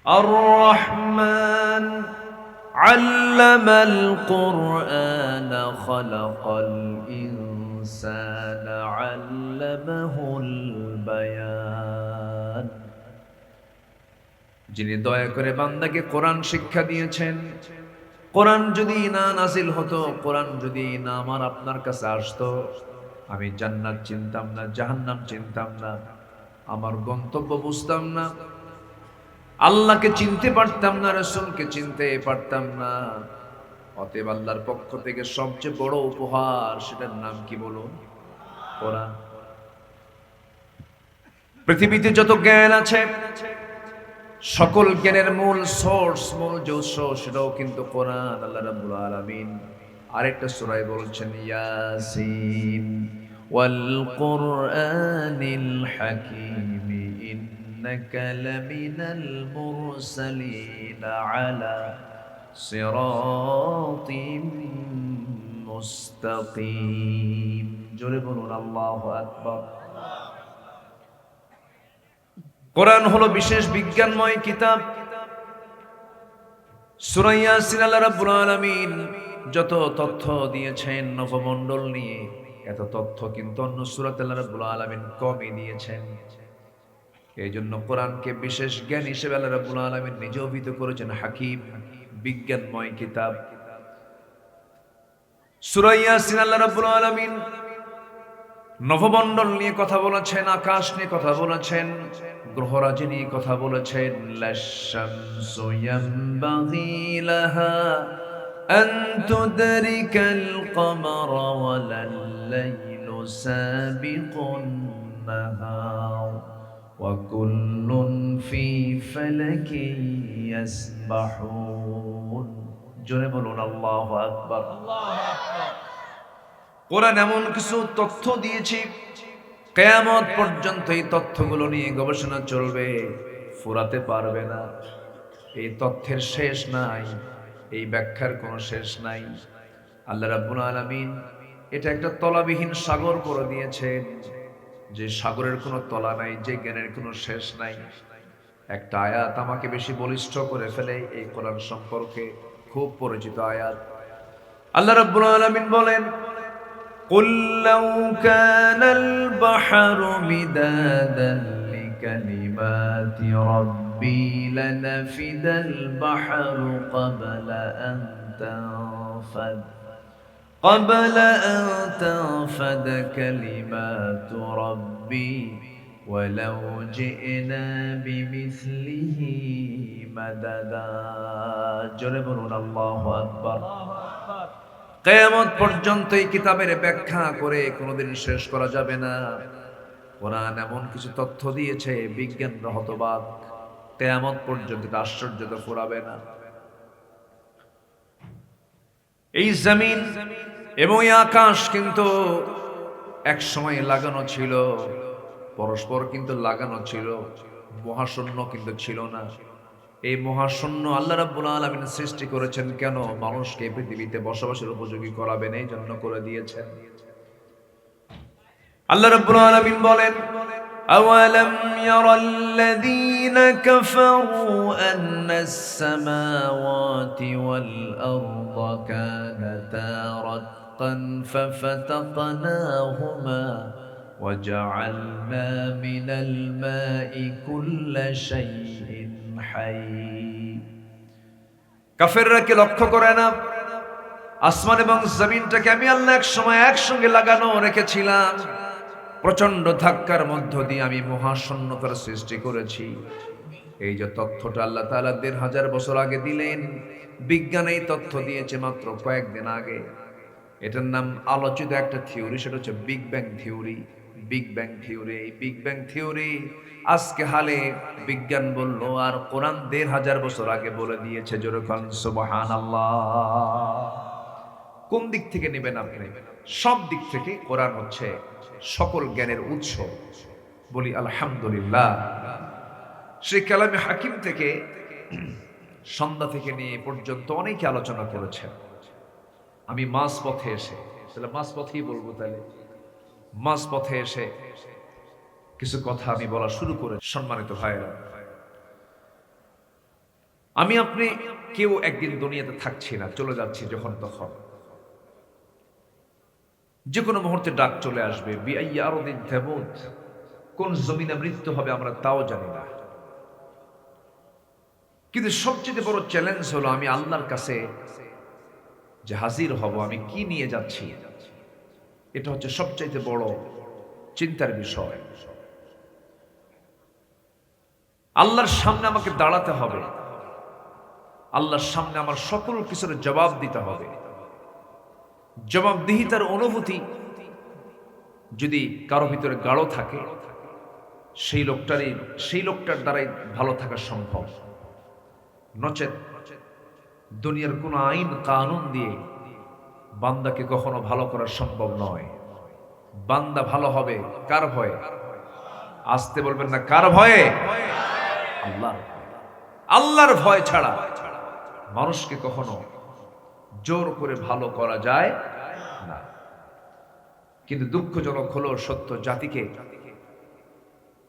আর রহমান আল্লামাল কুরআন খালাকাল ইনসান আল্লামাহুল বায়ান। যিনি দয়া করে বান্দাকে কোরআন শিক্ষা দিয়েছেন। কোরআন যদি না নাজিল হতো, কোরআন যদি না আমার আপনার কাছে আসতো, আমি জান্নাত চিনতাম না, জাহান্নাম চিনতাম না, আমার গন্তব্য বুঝতাম না, আল্লাহকে চিনতে পারতাম না, রাসূলকে চিনতে পারতাম না। অতএব আল্লাহর পক্ষ থেকে সবচেয়ে বড় উপহার, সেটার নাম কি বলুন? কোরআন। পৃথিবীতে যত জ্ঞান আছে, সকল জ্ঞানের মূল সোর্স, মূল যে উৎস, সেটাও কিন্তু কোরআন। আল্লাহ রাব্বুল আলামিন আরেকটা সূরায় বলছেন, ইয়াসিন ওয়াল কুরআনিল হাকীম ইন্নাকা লামিনাল মুরসালিন আলা সিরাতিম মুস্তাকিম। জোরে বলুন আল্লাহু আকবার। কোরআন হলো বিশেষ বিজ্ঞানময় কিতাব। সূরা ইয়াসিন আল্লাহ রাব্বুল আলামিন যত তথ্য দিয়েছেন নবমণ্ডল নিয়ে, এত তথ্য কিন্তু অন্য সূরাতে আল্লাহ রাব্বুল আলামিন কমই দিয়েছেন। এই জন্য কোরআনকে বিশেষ জ্ঞান হিসেবে আল্লাহ রাব্বুল আলামিন নিজে অভিহিত করেছেন হাকিম, বিজ্ঞানময় কিতাব। সূরা ইয়াসিন আল্লাহ রাব্বুল আলামিন নবমণ্ডল নিয়ে কথা বলেছেন, আকাশ নিয়ে কথা বলেছেন, গ্রহরাজি নিয়ে কথা বলেছেন। লাশ-শামসু ইয়ানবাগি লাহা আন তুদরিকাল কমারা ওয়ালাল লাইলু সাবিকুন নাহার ওয়া কুল্লুন ফি ফালাকিন ইয়াসবাহুন। জোরে বলুন আল্লাহু আকবার। কোরআন এমন কিছু তথ্য দিয়েছি, কিয়ামত পর্যন্ত এই তথ্যগুলো নিয়ে গবেষণা চলবে, ফুরাতে পারবে না। এই তথ্যের শেষ নাই, এই ব্যাখ্যার কোনো শেষ নাই। আল্লাহ রাব্বুল আলামিন এটা একটা তলাবিহীন সাগর করে দিয়েছেন, যে সাগরের কোনো তলা নাই, যে জ্ঞানের কোনো শেষ নাই। একটা আয়াত আমাকে বেশি বলিষ্ঠ করে ফেলে এই কোরআন সম্পর্কে, খুব পরিচিত আয়াত। আল্লাহ রাব্বুল আলামিন বলেন, قل لو كان البحر مدادا لكلمات ربي لنفد البحر قبل أن تنفد كلمات ربي ولو جئنا بمثله مددا। জোরে বলুন আল্লাহু আকবার। কিয়ামত পর্যন্ত এই কিতাবের ব্যাখ্যা করে কোনোদিন শেষ করা যাবে না। কোরআন এমন কিছু তথ্য দিয়েছে, বিজ্ঞানরা হতবাক, কিয়ামত পর্যন্ত এটা আশ্চর্যতা ফুরাবে না। এই জমিন এবং এই আকাশ কিন্তু এক সময় লাগানো ছিল, পরস্পর কিন্তু লাগানো ছিল, মহাশূন্য কিন্তু ছিল না। এই মহাশূন্য আল্লাহ রাব্বুল আলামিন সৃষ্টি করেছেন কেন? মানুষকে পৃথিবীতে বসবাসের উপযোগী করাবেন, এই জন্য করে দিয়েছেন। আল্লাহ রাব্বুল আলামিন বলেন, আওয়ালাম ইয়ারাল্লাযীনা কাফারু আন্নাস সামাওয়াতি ওয়াল আরদা কানাতা রাতকান ফাফাতাকনাহুমা ওয়াজআলনা মিনাল মাই কুল্লা শাইইন হাই। কাফেররা কি লক্ষ্য করে না? আসমান এবং জমিনটাকে আমি আল্লাহ এক সময় একসঙ্গে লাগানো রেখেছিলাম, প্রচন্ড ধাক্কার মধ্য দিয়ে আমি মহাশূন্যতার সৃষ্টি করেছি। এই যে তথ্যটা আল্লাহ তাআলা ১৫০০ বছর আগে দিলেন, বিজ্ঞান এই তথ্য দিয়েছে মাত্র কয়েকদিন আগে। এটার নাম আলোচিত একটা থিওরি, সেটা হচ্ছে big bang theory. Big bang theory, এই বিগ ব্যাং থিওরি আজকে হালে বিজ্ঞান বলল, আর কোরআন ১৫০০ বছর আগে বলে দিয়েছে। জোরে বলেন সুবহানাল্লাহ। কোন দিক থেকে নেবেন আপনি? সব দিক থেকে কোরআন হচ্ছে সকল জ্ঞানের উৎস। বলি আলহামদুলিল্লাহ। সেই কালামে হাকিম থেকে সন্ধ্যা থেকে নিয়ে পর্যন্ত অনেকে আলোচনা করেছেন। আমি মাঝ পথে এসে, তাহলে মাঝ পথেই বলবো, তাহলে মাঝ পথে এসে কিছু কথা আমি বলা শুরু করে। সম্মানিত ভাইরা, আমি আপনি কেউ একদিন দুনিয়াতে থাকছি না, চলে যাচ্ছি যখন তখন। যে কোনো মুহূর্তে ডাক চলে আসবে, বিআইয়ি আরদিন তামুত, কোন জমিনে মৃত্যু হবে আমরা তাও জানি না। কিন্তু সবচেয়ে বড় চ্যালেঞ্জ হলো আমি আল্লাহর কাছে যে হাজির হব, আমি কি নিয়ে যাচ্ছি, এটা হচ্ছে সবচাইতে বড় চিন্তার বিষয়। আল্লাহর সামনে আমাকে দাঁড়াতে হবে, আল্লাহর সামনে আমার সকল কিছুর জবাব দিতে হবে। জবাবদিহিতার অনুভূতি যদি কারো ভিতরে গাঢ় থাকে, সেই লোকটার দ্বারাই ভালো থাকা সম্ভব। নচেত দুনিয়ার কোন আইন কানুন দিয়ে বান্দাকে কখনো ভালো করা সম্ভব নয়। বান্দা ভালো হবে কার ভয়ে? আসতে বলবেন না, কার ভয়ে? আল্লাহর ভয় ছাড়া মানুষকে কখনো জোর করে ভালো করা যায় না। কিন্তু দুঃখজনক হলো সত্য, জাতিকে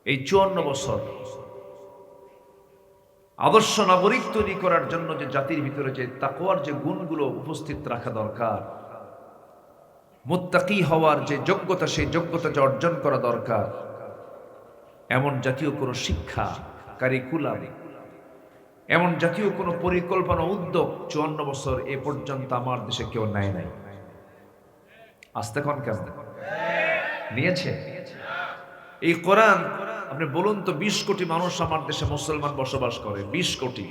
এই 54 বছর আদর্শ নাগরিক তৈরি করার জন্য যে জাতির ভিতরে যে তাকওয়ার যে গুণগুলো উপস্থিত রাখা দরকার, মুত্তাকি হওয়ার যে যোগ্যতা, সেই যোগ্যতা যে অর্জন করা দরকার, এমন জাতীয় কোনো শিক্ষা কারিকুলাম, এমন জাতীয় কোনো পরিকল্পনা উদ্যোগ 54 বছর এ পর্যন্ত আমার দেশে কেউ নেয় নাই। আসতে কোন কেন নিয়েছে? এই কোরআন আপনি বলুন তো, 20 কোটি মানুষ আমার দেশে মুসলমান বসবাস করে, 20 কোটি।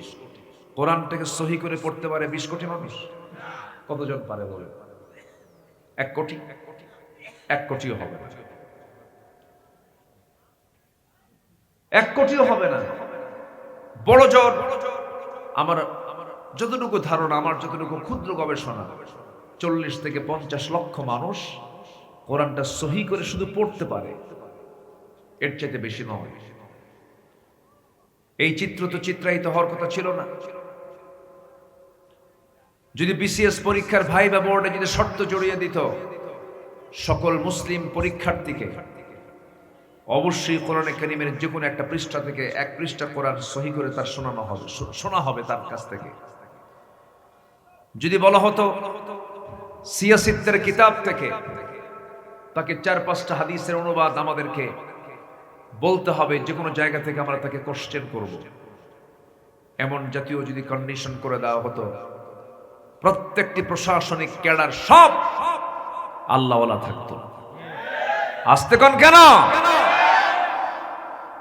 কোরআনটাকে সহি করে পড়তে পারে 20 কোটি মানুষ? কতজন পারে বলে? 1 কোটি? 1 কোটিও হবে না, 1 কোটিও হবে না। বড় জোর আমার যতটুকু ধারণা, আমার যতটুকু ক্ষুদ্র গবেষণা, 40 থেকে 50 লক্ষ মানুষ কোরআনটা সহি করে শুধু পড়তে পারে, এর চাইতে বেশি নয়। এই চিত্র তো চিত্রায়িত হওয়ার কথা ছিল না। যদি বিসিএস পরীক্ষার ভাইবা বোর্ডে যদি শর্ত জড়িয়ে দিত সকল মুসলিম পরীক্ষার্থীকে অবশ্যই কোরআনে কারীমের যে কোনো একটা পৃষ্ঠা থেকে 1 পৃষ্ঠা কোরআন সহি করে তার শোনা হবে তার কাছ থেকে। যদি বলা হতো সিয়াসিত্তের কিতাব থেকে তাকে 4-5টা হাদিসের অনুবাদ আমাদেরকে বলতে হবে, যে কোনো জায়গা থেকে আমরা তাকে কোশ্চেন করব, এমন জাতীয় যদি কন্ডিশন করে দেওয়া হতো, প্রত্যেকটি প্রশাসনিক ক্যাডার সব আল্লাহওয়ালা থাকতো। আসতে কোন কেন?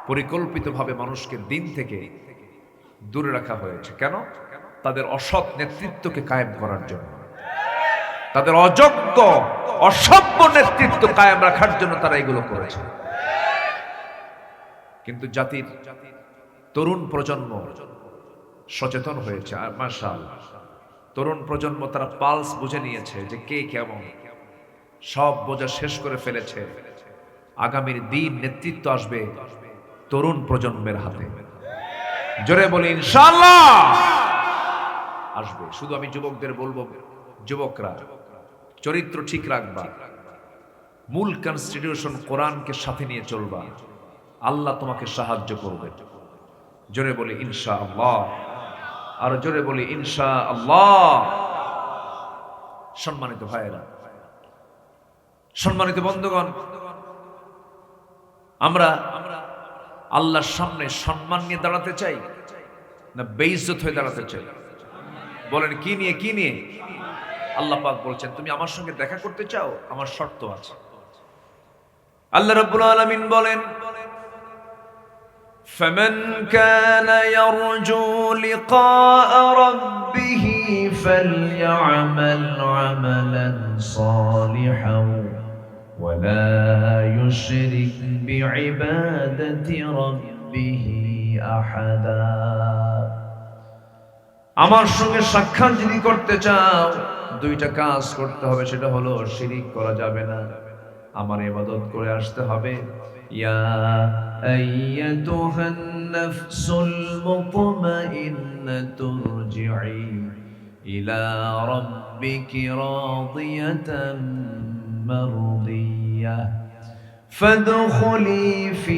পরিকল্পিতভাবে মানুষকে দিন থেকে দূরে রাখা হয়েছে। কেন? তাদের অসৎ নেতৃত্বকে কায়েম করার জন্য, তাদের অযোগ্য অসভ্য নেতৃত্ব কায়েম রাখার জন্য তারা এগুলো করেছে। কিন্তু জাতির তরুণ প্রজন্ম সচেতন হয়েছে, আর মাশাআল্লাহ তরুণ প্রজন্ম তারা পালস বুঝে নিয়েছে যে কে কেমন, সব বোঝা শেষ করে ফেলেছে। আগামীর দিন নেতৃত্ব আসবে তরুণ প্রজন্মের হাতে। জোরে বলি ইনশাআল্লাহ আসবে। শুধু আমি যুবকদের বলবো, যুবকরা চরিত্র ঠিক রাখবা, মূল কনস্টিটিউশন কোরআনকে সাথে নিয়ে চলবা, আল্লাহ তোমাকে সাহায্য করবে। জোরে বলি ইনশাআল্লাহ, আর জোরে বলি ইনশাআল্লাহ। সম্মানিত ভাইয়েরা, সম্মানিত বন্ধুগণ, আমরা আল্লাহর সামনে সম্মান নিয়ে দাঁড়াতে চাই না বেইজ্জত হয়ে দাঁড়াতে চাই? বলেন কি নিয়ে? কি নিয়ে? আল্লাহ পাক বলছেন, তুমি আমার সঙ্গে দেখা করতে চাও, আমার শর্ত আছে। আল্লাহ রাব্বুল আলামিন বলেন, فمن كان يرجو لقاء ربه فليعمل عملا صالحا ولا يشرك بعبادة ربه أحدا। আমার সঙ্গে সাক্ষাৎ যদি করতে চাও, 2টা কাজ করতে হবে। সেটা হলো শিরিক করা যাবে না, আমার ইবাদত করে আসতে হবে। ইয়া আইয়াতুহান নাফসুল মুতমাইন্নাতু ইরজিই ইলা রাব্বিকি রাদিয়াতান মারদিয়াহ ফাদখুলি ফি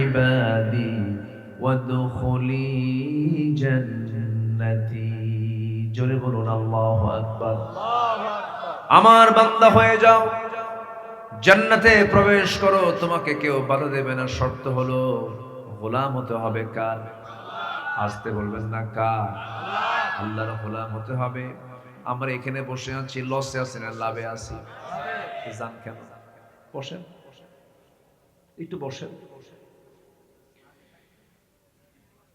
ইবাদি ওয়াদখুলি জান্নাতি। উম্মতি। জোরে বলুন আল্লাহু আকবার। আমার বান্দা হয়ে যাও, জান্নাতে প্রবেশ করো, তোমাকে কেউ বাধা দেবে না। শর্ত হলো গোলাম হতে হবে কার? আসতে বলবেন না কার? আল্লাহর গোলাম হতে হবে। আমরা এখানে বসে আছি, লসে আছি না লাভে আছি? জান কেন? বসেন, একটু বসেন।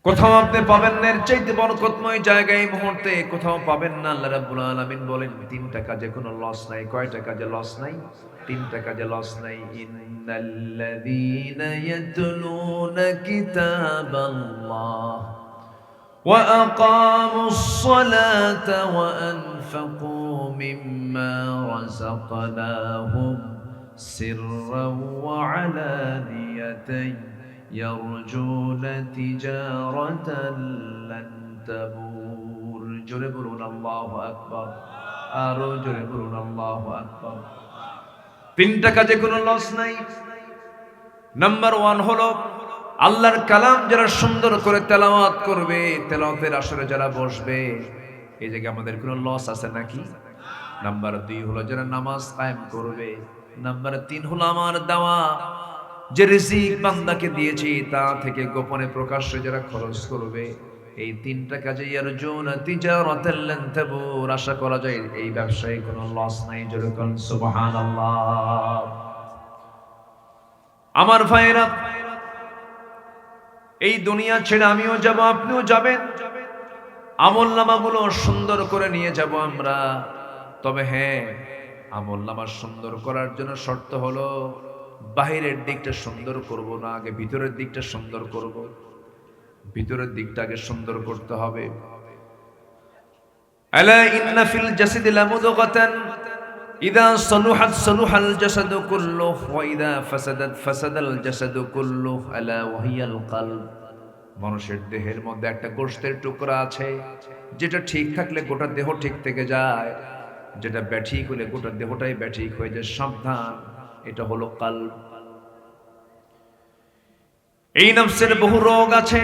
কোথাও আপনি পাবেন না এর চাইতে বরকতময় জায়গা এই মুহূর্তে কোথাও পাবেন না। আল্লাহ রাব্বুল আলামিন বলেন তিনটা কাজে কোনো লস নাই। কয়টা কাজে লস নাই? তিনটা কাজে লস নাই। ইন্নাল্লাযীনা ইয়াতলুনা কিতাবাল্লাহ ওয়া আকামুস সালাতা ওয়া আনফাকু মিম্মা রাযাকনাহুম সিররাও ওয়া আলানিয়াতান يرجون تجارة لن تبور। জোরে বলুন আল্লাহু আকবার। আরো জোরে বলুন আল্লাহু আকবার। তিনটা কাজে কোনো লস নাই। নাম্বার 1 হলো আল্লাহর কালাম যারা সুন্দর করে তেলাওয়াত করবে, তেলাওয়াতের আসরে যারা বসবে, এই জায়গায় আমাদের কোনো লস আছে নাকি? নাম্বার 2 হলো যারা নামাজ কায়েম করবে। নাম্বার 3 হলো আমার দেওয়া যে রিজিক বান্দাকে দিয়েছি তা থেকে গোপনে প্রকাশ্যে যারা খরচ করবে। এই তিনটা কাজে ইয়ারজুনা তিজারাতান লান তাবুর, আশা করা যায় এই ব্যবসায় কোনো লস নাই। জোরে বলুন সুবহানাল্লাহ। আমার ভাইরা, এই দুনিয়া ছেড়ে আমিও যাব, আপনিও যাবেন। আমলনামাগুলো সুন্দর করে নিয়ে যাব আমরা। তবে হ্যাঁ, আমলনামা সুন্দর করার জন্য শর্ত হলো বাহিরের দিকটা সুন্দর করব না, আগে ভিতরের দিকটা সুন্দর করব। ভিতরের দিকটা আগে সুন্দর করতে হবে। আলা ইন্না ফিল জাসাদি লামুদগাতান ইযা সালুহাত সালুহাল জাসাদু কুল্লুহু ওয়া ইযা ফাসাদাত ফাসাদাল জাসাদু কুল্লুহু আলা ওয়া হিয়াল কলব। মানুষের দেহের মধ্যে একটা গোশতের টুকরা আছে, যেটা ঠিক থাকলে গোটা দেহ ঠিক থেকে যায়, যেটা ব্যাঠিক হলে গোটা দেহটাই ব্যাঠিক হয়ে যায়। সাবধান, এটা হলো কলব। এই নফসের বহু রোগ আছে,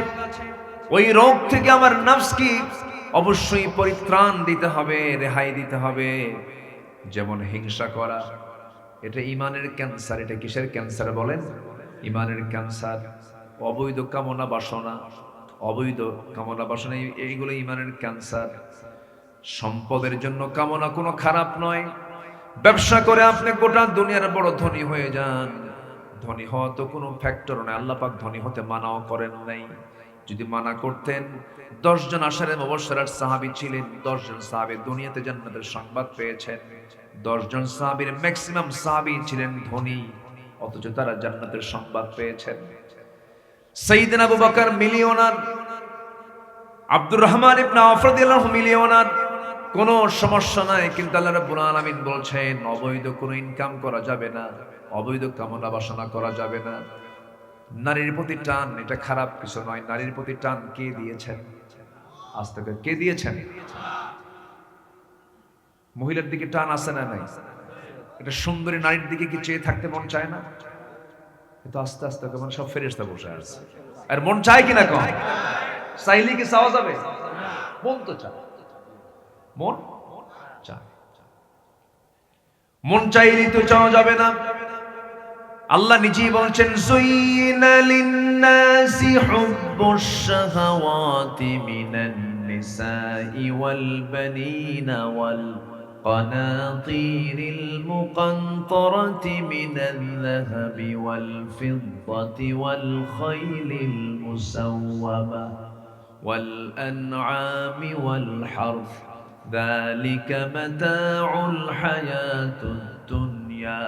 ওই রোগ থেকে আমার নফসকে অবশ্যই পরিত্রাণ দিতে হবে, রেহাই দিতে হবে। যেমন হিংসা করা, এটা ইমানের ক্যান্সার। এটা কিসের ক্যান্সার বলেন? ইমানের ক্যান্সার। অবৈধ কামনা বাসনা, অবৈধ কামনা বাসনা, এইগুলো ইমানের ক্যান্সার। সম্পদের জন্য কামনা কোনো খারাপ নয়। ব্যবসা করে আপনি গোটা দুনিয়ার বড় ধনী হয়ে যান, ধনী হওয়া তো কোনো ফ্যাক্টর নয়। আল্লাহ পাক ধনী হতে মানাও করেন নাই। যদি মানা করতেন, 10 জন আশারে মুবাশশিরার সাহাবী ছিলেন, 10 জন সাহাবী দুনিয়াতে জান্নাতের সংবাদ পেয়েছেন। 10 জন সাহাবীর ম্যাক্সিমাম সাহাবী ছিলেন ধনী, অথচ তারা জান্নাতের সংবাদ পেয়েছেন। সাইয়েদনা আবু বকর মিলিয়নার, আব্দুর রহমান ইবনে আওফ রাদিয়াল্লাহু মিলিয়নার, কোনো সমস্যা নাই। কিন্তু আল্লাহ রাব্বুল আলামিন বলছেন অবৈধ কোনো ইনকাম করা যাবে না, অবৈধ কামনা বাসনা করা যাবে না। নারীর প্রতি টান, এটা খারাপ কিছু নয়। নারীর প্রতি টান কে দিয়েছেন? আজ থেকে কে দিয়েছেন? মহিলার দিকে টান আছে না নাই? এটা সুন্দরী নারীর দিকে কি চেয়ে থাকতে মন চায় না? কিন্তু আস্তে আস্তে কেমন সব ফেরেশতা বসে আছে। আর মন চায় কিনা কম? চাইলে কি চাওয়া যাবে? মন তো চায়, মন চায়। মন চাইলে তো চাওয়া যাবে না। আল্লাহ নিজেই বলছেন যুইনা লিন-নাসি হুব্বুশ শাহাওয়াতি মিনান নিসাই ওয়াল বানিনা ওয়াল কানাতিরিল মুকানতারাতি মিনাল যাহাবি ওয়াল ফিদ্দাতি ওয়াল খাইলিল মুসাওওয়ামা ওয়াল আনআমি ওয়াল হারথ যালিকা মাতাউল হায়াতুদ দুনিয়া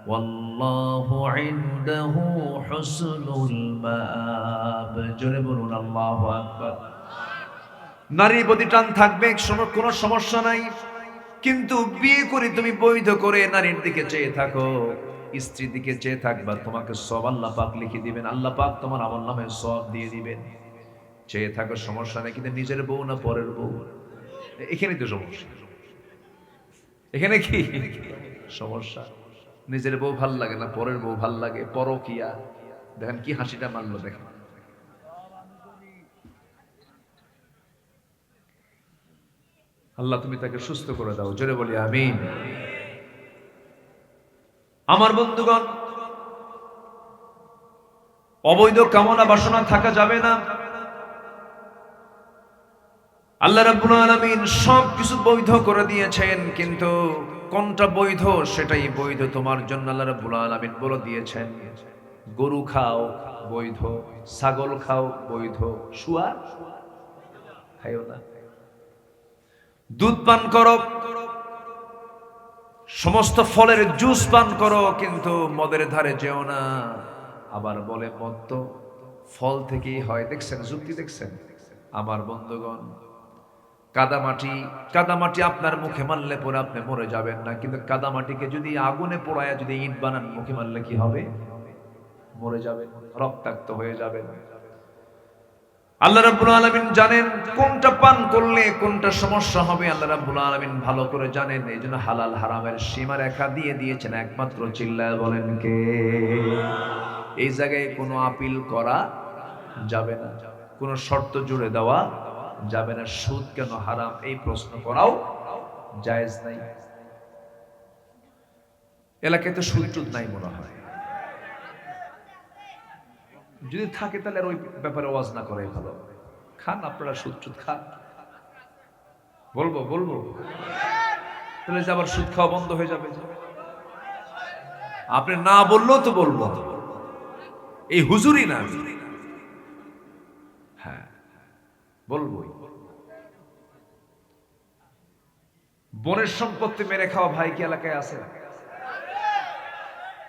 ওয়াল্লাহু ইনদাহু হুসনুল মাআব। জোরে বলুন আল্লাহু আকবার। নারীর প্রতি টান থাকবে, কোনো সমস্যা নাই। কিন্তু বিয়ে করে তুমি বৈধ করে নারীর দিকে চেয়ে থাকো, স্ত্রীর দিকে চেয়ে থাকবা, তোমাকে সওয়াব আল্লাহ পাক লিখে দিবেন। আল্লাহ পাক তোমার আমলনামায় সওয়াব দিয়ে দিবেন। চেয়ে থাকো সমস্যা নাই, কিন্তু নিজের বউ না পরের বউ, এখানে তো সমস্যা। এখানে কি সমস্যা? নিজের বউ ভাল লাগে না, পরের বউ ভাল লাগে, পরকিয়া। দেখেন কি হাসিটা মারলো, দেখেন। আল্লাহ তুমি তাকে সুস্থ করে দাও, জোরে বলি আমিন। আমার বন্ধুগণ, অবৈধ কামনা বাসনা থাকা যাবে না। আল্লাহ রাব্বুল আলামিন সব কিছু বৈধ করে দিয়েছেন, কিন্তু কোনটা বৈধ সেটাই বৈধ তোমার জন্য আল্লাহ রাব্বুল আলামিন বলে দিয়েছেন। গরু খাও বৈধ, ছাগল খাও বৈধ, শুয়ার খাইও না। দুধ পান করো, সমস্ত ফলের জুস পান করো, কিন্তু মদের ধারে যেও না। আবার বলে মদ তো ফল থেকেই হয়। দেখছেন যুক্তি, দেখছেন? আমার বন্ধুগণ, কাদামাটি আপনার মুখে মারলে পরে আপনি মরে যাবেন না, কিন্তু কাদামাটিকে যদি আগুনে পোড়ায় যদি ইট বানান, মুখে মারলে কি হবে? মরে যাবেন, রক্তাক্ত হয়ে যাবেন। আল্লাহ রাব্বুল আলামিন জানেন কোনটা পান করলে কোনটা সমস্যা হবে। আল্লাহ রাব্বুল আলামিন ভালো করে জানেন, এইজন্য হালাল হারামের সীমারেখা দিয়ে দিয়েছেন। একমাত্র চিল্লায় বলেন কে? এই জায়গায় কোনো আপিল করা যাবে না, কোনো শর্ত জুড়ে দেওয়া যাবে না। সুদ কেন হারাম এই প্রশ্ন করাও জায়েজ নাই। এলাকায় তো সুদ টুদ নাই মনে হয়, যদি থাকে তাহলে আর ওই ব্যাপারে ওয়াজ না করে ভালো। খান আপনারা সুদ টুদ খান, বলবো তাহলে যে আবার সুদ খাওয়া বন্ধ হয়ে যাবে। আপনি না বললেও তো বলবো, এই হুজুরি না। হ্যাঁ বলবোই। বনের সম্পত্তি মেরে খাওয়া ভাই কি এলাকায় আছে?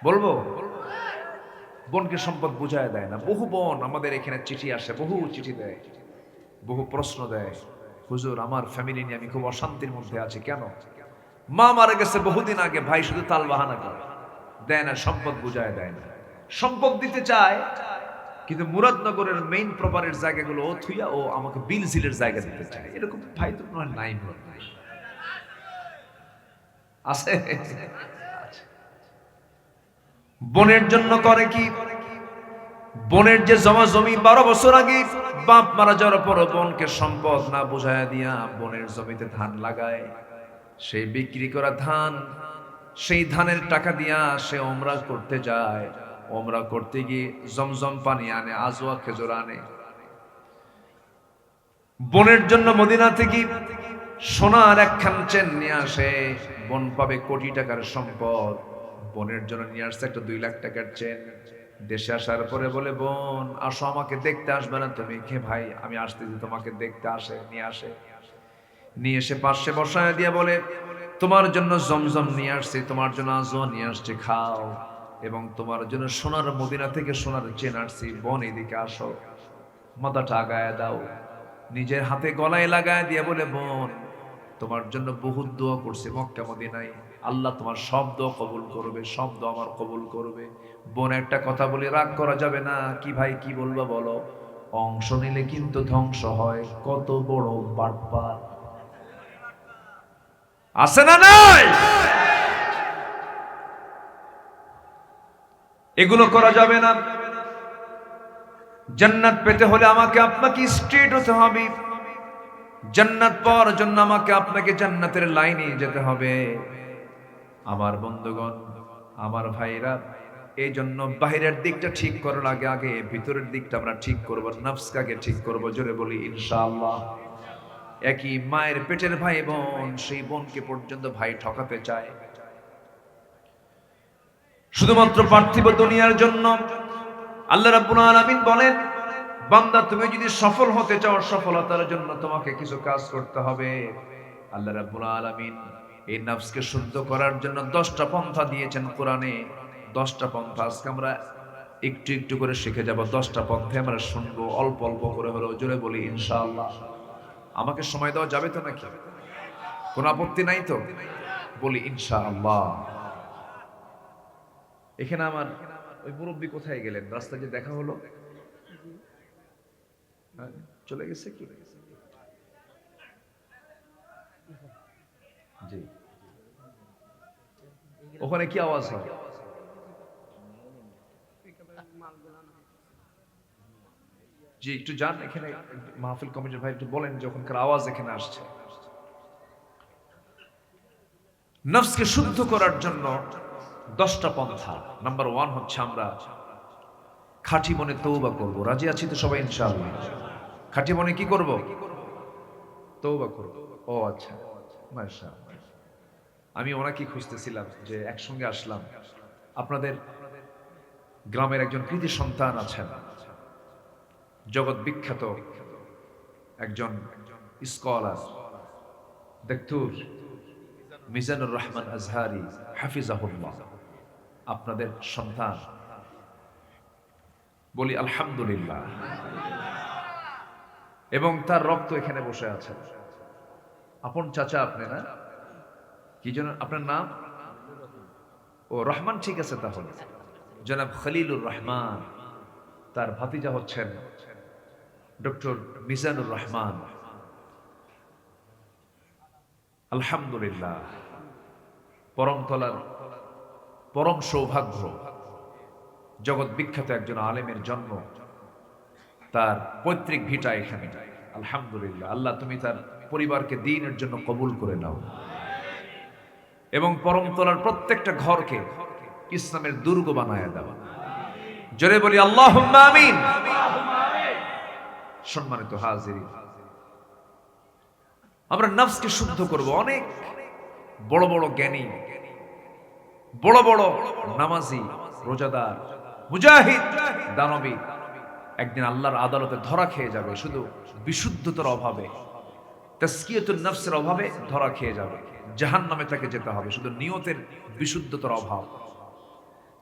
বলবো। বনকে সম্পদ বুঝায় দেয় না। বহু বন আমাদের এখানে চিঠি আসে, বহু চিঠি দেয়, বহু প্রশ্ন দেয়, হুজুর আমার ফ্যামিলি নিয়ে আমি খুব অশান্তির মধ্যে আছি। কেন? মা মারা গেছে বহুদিন আগে, ভাই শুধু তাল বাহানা করে দেয় না, সম্পদ বুঝায় দেয় না। সম্পদ দিতে চায়, কিন্তু মুরাদনগরের মেইন প্রপারের জায়গাগুলো ও থুইয়া ও আমাকে বিল সিলের জায়গা দিতে চায়। এরকম ভাই তো নাই আছে। বনের জন্য করে কি? বনের যে জমা জমি 12 বছর আগে বাপ মারা যাওয়ার পর বোনকে সম্পদ না বুঝায়া দিয়া বনের জমিতে ধান লাগায়। সেই বিক্রি করা ধান, সেই ধানের টাকা দিয়া সে ওমরা করতে যায়। ওমরা করতে গিয়ে জমজম পানি আনে, আজওয়া খেজুর আনে। বোনের জন্য মদিনা থেকে সোনার একখান চেন নিয়ে আসে। বোন পাবে কোটি টাকার সম্পদ। বোনের জন্য নিয়ে আসছে একটা 2 লাখ টাকার চেন। দেশে আসার পরে বলে, বোন আসো আমাকে দেখতে আসবে না তুমি? কে ভাই? আমি আসতেছি তোমাকে দেখতে। আসে, নিয়ে এসে পাশে বসায় দিয়ে বলে, তোমার জন্য জমজম নিয়ে আসছি, তোমার জন্য আজওয়া নিয়ে আসছি, খাও। এবং তোমার জন্য সোনার মদিনা থেকে সোনার চেন আসছি, বোন এদিকে আসো, মাথাটা আগায় দাও। নিজের হাতে গলায় লাগায় দিয়ে বলে, বোন তোমার জন্য বহুত দোয়া করছে মক্কা মদিনায়, আল্লাহ তোমার সব দোয়া কবুল করবে, সব দোয়া আমার কবুল করবে। বোন একটা কথা বলে রাগ করা যাবে না। কি ভাই কি বলবা বলো? অংশ নিলে কিন্তু ধ্বংস হয়। কত বড় বাটপার আছে না নাই? এগুলো করা যাবে না। জান্নাত পেতে হলে আমাকে আপনাকে স্ট্রেট হতে হবে। জান্নাত পাওয়ার জন্য আমাকে আপনাকে জান্নাতের লাইনে যেতে হবে। আমার বন্ধুগণ, আমার ভাইরা, এই জন্য বাহিরের দিকটা ঠিক করার আগে আগে ভিতরের দিকটা আমরা ঠিক করব, নফসকে ঠিক করব। জোরে বলি ইনশাআল্লাহ। একই মায়ের পেটের ভাই বোন, সেই বোনকে পর্যন্ত ভাই ঠকাতে চায় শুধুমাত্র পার্থিব দুনিয়ার জন্য। আল্লাহ রাব্বুল আলামিন বলেন, বান্দা তুমি যদি সফল হতে চাও, সফলতার জন্য তোমাকে কিছু কাজ করতে হবে। আল্লাহ রাব্বুল আলামিন এই নফসকে শুদ্ধ করার জন্য 10টা পন্থা দিয়েছেন কোরআনে। 10টা পন্থা আজকে আমরা একটু একটু করে শিখে যাব। 10টা পন্থা আমরা শুনবো অল্প অল্প করে হলেও। জোরে বলি ইনশাআল্লাহ। আমাকে সময় দেওয়া যাবে তো নাকি? কোনো আপত্তি নাই তো? বলি ইনশাআল্লাহ। এখানে আমার ওই মুরব্বী কোথায় গেলেন? রাস্তায় যে দেখা হলো, চলে গেছে কি? জি, ওখানে কি আওয়াজ হয়? জি একটু যান, এখানে মাহফিল কমিটির ভাই একটু বলেন যে ওখানকার আওয়াজ এখানে আসছে। নফসকে শুদ্ধ করার জন্য 10টা পন্থা। নাম্বার 1 হচ্ছে আমরা খাঁটি মনে তওবা করব। রাজি আছি তো সবাই ইনশাআল্লাহ? খাঁটি মনে কি করব? তওবা করব। ও আচ্ছা, মাশাআল্লাহ। আমি ওনাকে খুঁজতেছিলাম যে একসঙ্গে আসলাম। আপনাদের গ্রামের একজন কৃতি সন্তান আছেন, জগৎ বিখ্যাত একজন স্কলার, ডক্টর মিজানুর রহমান আজহারি হাফিজাহুল্লাহ, আপনাদের সন্তান। বলি আলহামদুলিল্লাহ। এবং তার রক্ত এখানে বসে আছে। আপন চাচা আপনি না? কি যেন আপনার নাম? ও রহমান, ঠিক আছে। তাহলে জনাব খলিলুর রহমান, তার ভাতিজা হচ্ছেন ডক্টর মিজানুর রহমান। আলহামদুলিল্লাহ, পরমতলার পরম সৌভাগ্য, জগৎ বিখ্যাত একজন আলেমের জন্ম, তার পৈতৃক ভিটা এখানে। আলহামদুলিল্লাহ, আল্লাহ তুমি তার পরিবারকে দ্বীনের জন্য কবুল করে নাও এবং পরমতলার প্রত্যেকটা ঘরকে ইসলামের দুর্গ বানায় দাও। জোরে বলি আল্লাহুম্মা আমিন। সম্মানিত হাজিরিন, আমরা নফসকে শুদ্ধ করব। অনেক বড় বড় জ্ঞানী, বড় বড় নামাজি, রোজাদার, মুজাহিদ, দানবী একদিন আল্লাহর আদালতে ধরা খেয়ে যাবে শুধু বিশুদ্ধতার অভাবে, তাসকিয়াতুন নফসের অভাবে ধরা খেয়ে যাবে। জাহান্নামে তাকে যেতে হবে শুধু নিয়তের বিশুদ্ধতার অভাব,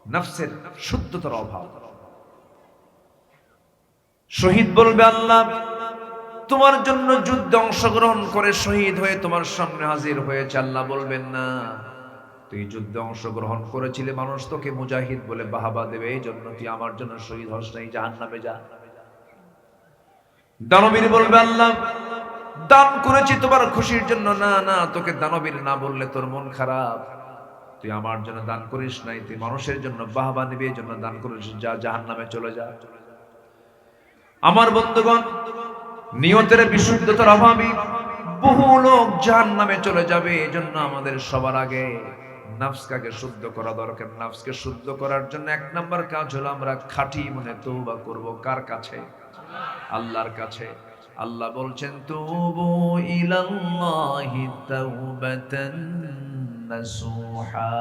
নফসের শুদ্ধতার অভাব। শহীদ বলবে, আল্লাহ তোমার জন্য যুদ্ধে অংশগ্রহণ করে শহীদ হয়ে তোমার সামনে হাজির হয়েছে। আল্লাহ বলবেন, না, তুই যুদ্ধে অংশগ্রহণ করেছিলে, মানুষ তোকে মুজাহিদ বলে বাহাবা দেবে, এই জন্য তুই আমার জন্য শহীদ হস নাই, জাহান্নামে যা। দানবীর বলবে, আল্লাহ দান করেছি তোমার খুশির জন্য। না না, তোকে দানবীর না বললে তোর মন খারাপ, তুই আমার জন্য দান করিস নাই, তুই মানুষের জন্য বাহবা নিবি, এই জন্য দান করিস, যা জাহান্নামে চলে যা। আমার বন্ধুগণ, নিয়তের বিশুদ্ধতার অভাবে বহু লোক জাহান্নামে চলে যাবে। এজন্য আমাদের সবার আগে নফসকে শুদ্ধ করা দরকার। নফসকে শুদ্ধ করার জন্য 1 নাম্বার কাজ হলো আমরা খাঁটি মনে তওবা করব। কার কাছে? আল্লাহর কাছে। আল্লাহ বলছেন, তুবু ইলাল্লাহি তাওবাতান নাসুহা,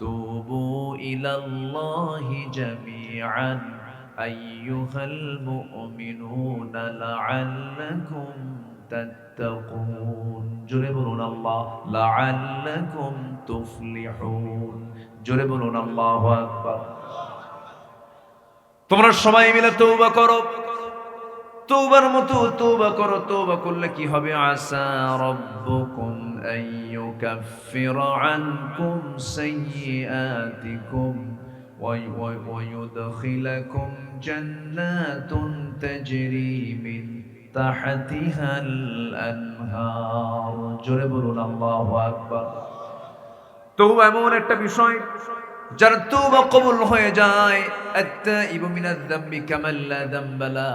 তুবু ইলাল্লাহি জামিআন আইয়ুহাল মুমিনুনা লাআল্লাকুম তাত্তাকুন। জোরে বলুন আল্লাহ, লাআল্লাকুম তুফলিহুন। জোরে বলুন আল্লাহু আকবার। তোমরা সবাই মিলে তওবা করো, তওবার মতো তওবা করো। তওবা করলে কি হবে? আসা রাব্বুকুম আইয়ুকাফিরা আনকুম সাইয়্যাতিকুম ওয়া ইউদখিলাকুম জান্নাতুন তাজরি মিন তাহতিহাল আনহার। জোরে বলুন আল্লাহু আকবার। তওবা এমন একটা বিষয় যার তওবা কবুল হয়ে যায়। আত-তাইবু মিনাজ যামবি কামান লা যামবা লা,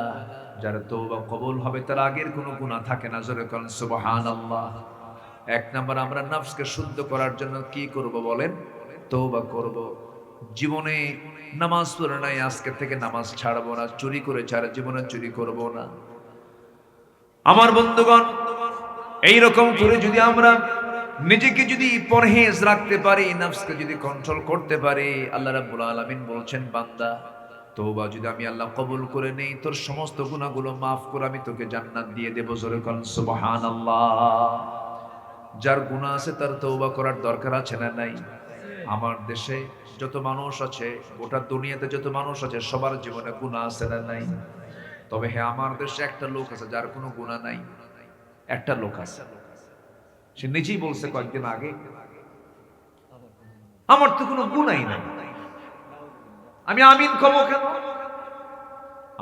যার তওবা কবুল হবে তার আগের কোনো গুনাহ থাকে না। জোরে বলেন সুবহানাল্লাহ। 1 নাম্বার, আমরা নফসকে শুদ্ধ করার জন্য কি করব বলেন? তওবা করব। জীবনে নামাজ পড়ে নাই, আজকে থেকে নামাজ ছাড়বো না। চুরি করে ছাড়া জীবনে চুরি করব না। আমার বন্ধুগণ, এই রকম করে যদি আমরা নিজেকে যদি পরহেজ রাখতে পারি, নফসকে যদি কন্ট্রোল করতে পারি, আল্লাহ রাব্বুল আলামিন বলছেন, বান্দা তওবা যদি আমি আল্লাহ কবুল করে নেই, তোর সমস্ত গুনাহগুলো মাফ করে আমি তোকে জান্নাত দিয়ে দেব। জোরে বলেন সুবহানাল্লাহ। যার গুনাহ আছে তার তওবা করার দরকার আছে না নাই? আমার দেশে যত মানুষ আছে, গোটা দুনিয়াতে যত মানুষ আছে, সবার জীবনে গুনাহ আছে না নাই? তবে হ্যাঁ, আমার দেশে একটা লোক আছে যার কোনো গুনাহ নাই। একটা লোক আছে, সে নিজেই বলছে কয়েকদিন আগে, আমার তো কোনো গুনাহই নাই, আমি আমিন কব কেন?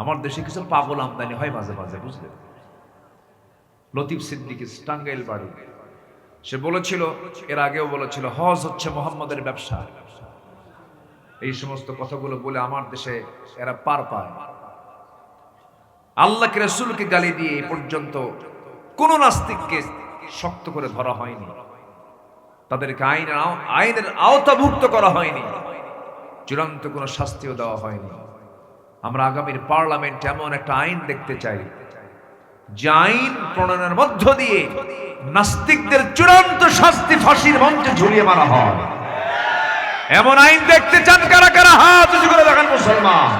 আমার দেশে কিছু পাগল আমদানি হয় মাঝে মাঝে, বুঝলেন? লতিফ সিদ্দিকী, টাঙ্গাইল বাড়ি। সে বলেছিল, এর আগেও বলেছিল, হজ হচ্ছে মুহাম্মাদের ব্যবসা। এই সমস্ত কথাগুলো বলে আমার দেশে এরা পার পায়। আল্লাহকে, রাসূলকে গালি দিয়ে এই পর্যন্ত কোন নাস্তিককে শক্ত করে ধরা হয়নি। তাদেরকে আইনের আওতাভুক্ত করা হয়নি, চূড়ান্ত কোনো শাস্তিও দেওয়া হয়নি। আমরা আগামীর পার্লামেন্টে এমন একটা আইন দেখতে চাই যে আইন প্রণয়নের মধ্য দিয়ে নাস্তিকদের চূড়ান্ত শাস্তি ফাঁসির মঞ্চে ঝুলিয়ে মারা হয়। এমন আইন দেখতে চান কারা কারা? হাত উঁচু করে দেখান মুসলমান।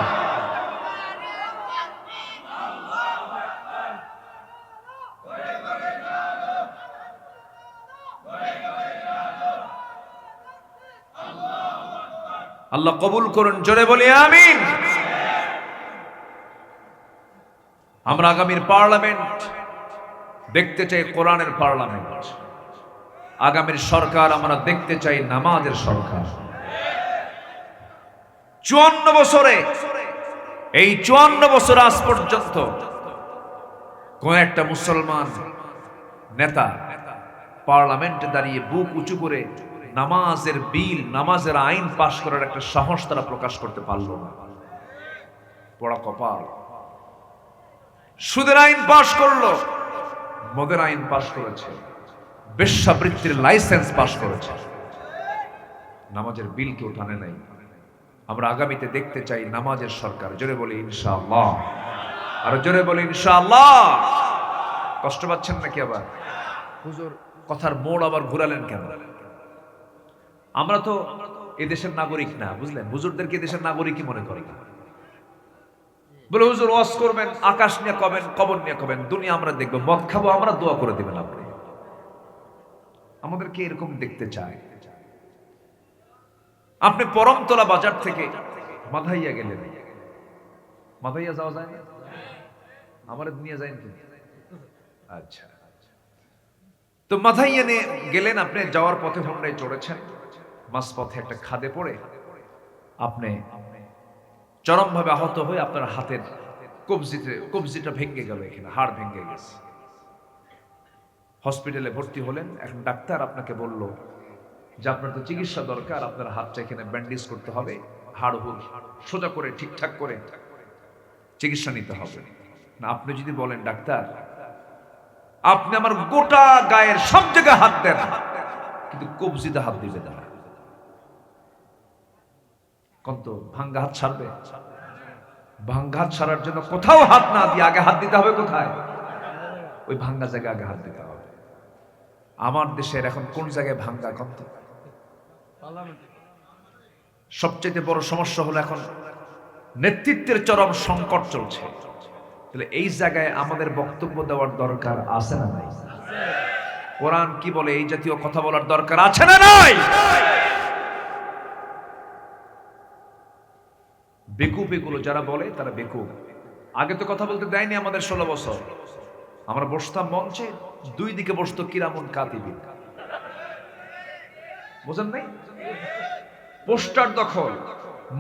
আল্লাহ কবুল করুন, জোরে বলি আমিন। আমরা আগামীর পার্লামেন্ট দেখতে চাই কোরআনের পার্লামেন্ট। আগামীর সরকার আমরা দেখতে চাই নামাজের সরকার। 54 বছরে, এই 54 বছর আজ পর্যন্ত কোন একটা মুসলমান নেতা পার্লামেন্টে দাঁড়িয়ে বুক উঁচু করে নামাজের বিল, নামাজের আইন পাশ করার একটা সাহস তারা প্রকাশ করতে পারলো না। বড় কপাল। সুদের আইন পাশ করলো, মদের আইন পাশ করেছে, বেশ্যাবৃত্তির লাইসেন্স পাশ করেছে, নামাজের বিল কেউ টানে নাই। আমরা আগামীতে দেখতে চাই নামাজের সরকার। জোরে বলি ইনশাআল্লাহ, আর জোরে বলি ইনশাআল্লাহ। কষ্ট পাচ্ছেন নাকি? আবার হুজুর কথার মোড় আবার ঘুরালেন কেন? আমরা তো এদেশের নাগরিক না, বুঝলেন? হুজুরদেরকে দেশের নাগরিকই মনে করি না। বলে হুজুর ওয়াজ করবেন, আকাশ নিয়ে কবেন, কবর নিয়ে কবেন, দুনিয়া আমরা দেখবো, মদ খাবো আমরা, দোয়া করে দিবেন আপনি। আমাদেরকে এরকম দেখতে চায়। আপনি পরমতলা বাজার থেকে মাধাইয়া গেলেন, মাধাইয়া যাওয়া যায় না? আমার নিয়ে যায় কি? আচ্ছা, তো মাধাইয়া নিয়ে গেলেন, আপনি যাওয়ার পথে হোন্ডায় চড়েছেন, মাঝ পথে একটা খাদে পড়ে আপনি চরমভাবে আহত হয়ে আপনার হাতের কবজিটা ভেঙে গেল, এখানে হাড় ভেঙে গেছে। হসপিটালে ভর্তি হলেন। এখন ডাক্তার আপনাকে বলল যে আপনার তো চিকিৎসা দরকার, আপনার হাতটা এখানে ব্যান্ডেজ করতে হবে, হাড় সোজা করে ঠিকঠাক করে চিকিৎসা নিতে হবে। না, আপনি যদি বলেন ডাক্তার আপনি আমার গোটা গায়ের সব জায়গায় হাত দেন, কিন্তু কবজিতে হাত দিবে না, কত ভাঙ্গা হাত ছাড়বে? ভাঙ্গা হাত ছাড়ার জন্য কোথাও হাত না দিয়ে আগে হাত দিতে হবে কোথায়? ওই ভাঙ্গা জায়গায় আগে হাত দিতে হবে। আমার দেশের এখন কোন জায়গায় ভাঙ্গা? কত সবচেয়ে বড় সমস্যা হলো এখন নেতৃত্বের চরম সংকট চলছে। তাহলে এই জায়গায় আমাদের বক্তব্য দেওয়ার দরকার আছে না নাই? কোরআন কি বলে? এই জাতীয় কথা বলার দরকার আছে না নাই? বেকুব এগুলো যারা বলে তারা বেকুব। আগে তো কথা বলতে দেয়নি আমাদের 16 বছর। আমরা বসতাম মঞ্চে, দুই দিকে বসতো কিরামুন কাতিবিন, বুঝেন নাই? পোস্টার দখল,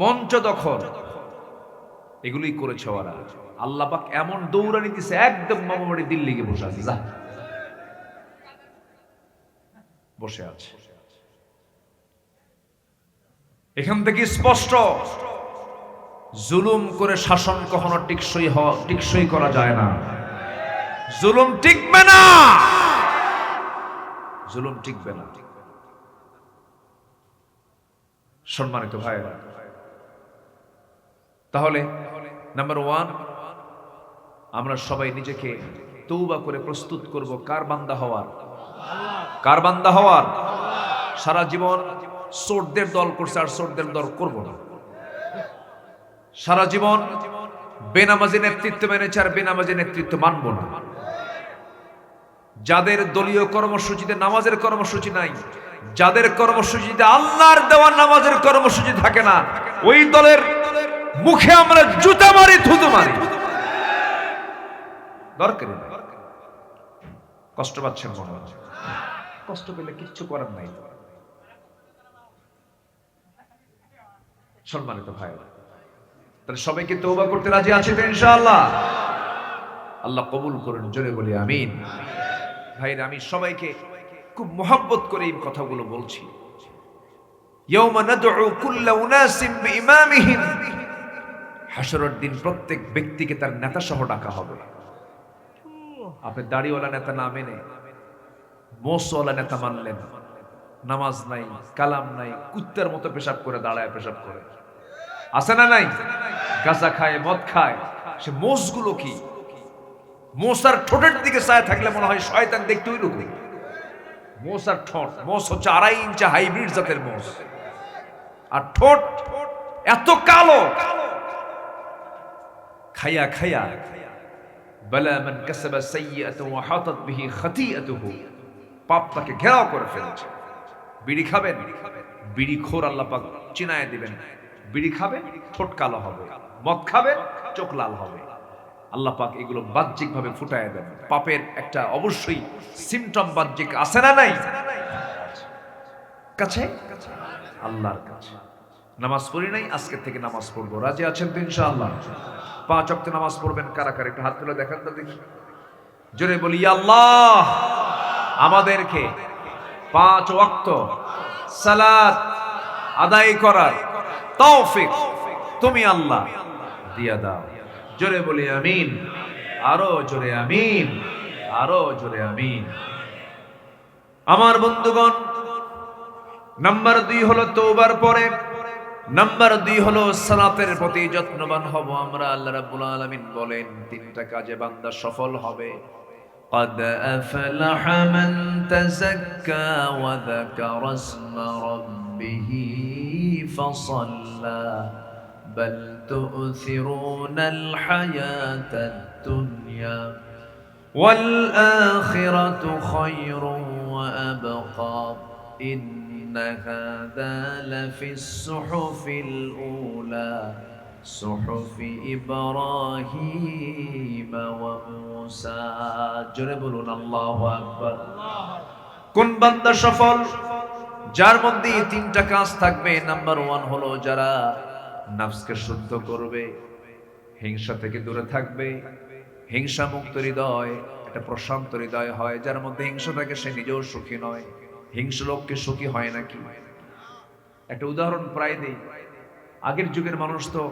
মঞ্চ দখল, এগুলোই করেছে ওরা। আল্লাহ পাক এমন দৌড়ানি দিছে, একদম মামাবাড়ি দিল্লি গিয়ে বসে আছে, যা বসে আছে। এখান থেকে স্পষ্ট, জুলুম করে শাসন কখনো টিকসই করা যায় না। জুলুম টিকবে না, জুলুম টিকবে না। সম্মানিত ভাইরা, তাহলে নাম্বার 1, আমরা সবাই নিজেকে তওবা করে প্রস্তুত করব কার বান্দা হওয়ার? কার বান্দা হওয়ার? সারা জীবন চোরদের দল করছে, আর চোরদের দল করব না। সারা জীবন বেনামাজি নেতৃত্ব মেনেছে, আর বেনামাজি নেতৃত্ব মানব না। যাদের দলীয় কর্মসূচিতে নামাজের কর্মসূচি নাই, যাদের কর্মসূচিতে আল্লাহর দেওয়া নামাজের কর্মসূচি থাকে না, ওই দলের মুখে আমরা জুতা মারি, থুতু মারি। দরকার নেই। কষ্ট পাচ্ছেন মনে হয়? কষ্ট পেলে কিচ্ছু করার নাই। সম্মানিত ভাইরা, তাহলে সবাইকে তওবা করতে রাজি আছি তো ইনশাআল্লাহ? আল্লাহ কবুল করুন, জোরে বলি আমিন। ভাইরা, আমি সবাইকে খুব মোহাব্বত করে এই কথাগুলো বলছি। ইয়াউমা নাদউ কুল্লা উনাসিম বিইমামিহিম, হাসরের দিন প্রত্যেক ব্যক্তিকে তার নেতা সহ ডাকা হবে। আপনি দাড়িওয়ালা নেতা না মেনে মোষওয়ালা নেতা মানলেন, নামাজ নাই, কালাম নাই, কুত্তার মতো পেশাব করে দাঁড়ায় পেশাব করে, আছে না নাই? গাঁজা খায়, মদ খায়, সে মোষগুলো কি? মোষ আর ঠোঁটের দিকে চায় থাকলে মনে হয় শয়তান দেখতে ওইরকম। মোষ আর ঠোঁট, মোষ হচ্ছে 2.5 ইঞ্চি হাইব্রিড জাতের মোষ, আর ঠোঁট এত কালো, খাইয়া খাইয়া বালা মান কাসাবা সাইয়্যাতান ওয়া হাতাত বিহি খাতিআতুহু, পাপ তাকে ঘেরাও করে ফেলেছে। বিড়ি খাবেন, বিড়ি খোর আল্লাহ পাক চিনায় দিবেন, বিড়ি খাবেন ঠোঁট কালো হবে, মদ খাবেন চোখ লাল হবে, আল্লাহ পাক এগুলো বাহ্যিক ভাবে ফুটায় দেন। পাপের একটা অবশ্যই সিমটম বাহ্যিক আছে না নাই? কাছে আল্লাহর কাছে। নামাজ পড়ি নাই, আজকে থেকে নামাজ পড়বো, রাজি আছেন তো ইনশাআল্লাহ? 5 ওয়াক্ত নামাজ পড়বেন কারা কারা, একটু হাত তুলে দেখান তো দেখি, জোরে বলি ইয়া আল্লাহ, আমাদেরকে 5 ওয়াক্ত সালাত আদায় করার তৌফিক তুমি আল্লাহ দিয়া দাও। জোরে বলি আমিন, আরো জোরে আমিন, আরো জোরে আমিন। আমার বন্ধুগণ, নাম্বার 2 হলো তওবার পরে, নাম্বার 2 হলো সালাতের প্রতি যত্নবান হব আমরা। আল্লাহ রাব্বুল আলামিন বলেন 3টা কাজে বান্দা সফল হবে। قد أفلح من تزكى وذكر اسم ربه فصلى بل تؤثرون الحياة الدنيا والآخرة خير وأبقى إن هذا لفي الصحف الأولى صحف إبراهيم وموسى। জোরে বলুন আল্লাহু আকবার। কোন বান্দা সফল? যার মধ্যে 3টা কাজ থাকবে। নাম্বার 1 হলো যারা নফসকে শুদ্ধ করবে, হিংসা থেকে দূরে থাকবে। হিংসা মুক্ত হৃদয় একটা প্রশান্ত হৃদয় হয়। যার মধ্যে হিংসা থাকে সে নিজেও সুখী নয়। হিংস্র লোককে সুখী হয় নাকি? একটা উদাহরণ প্রায় দেই। আগের যুগের মানুষ তো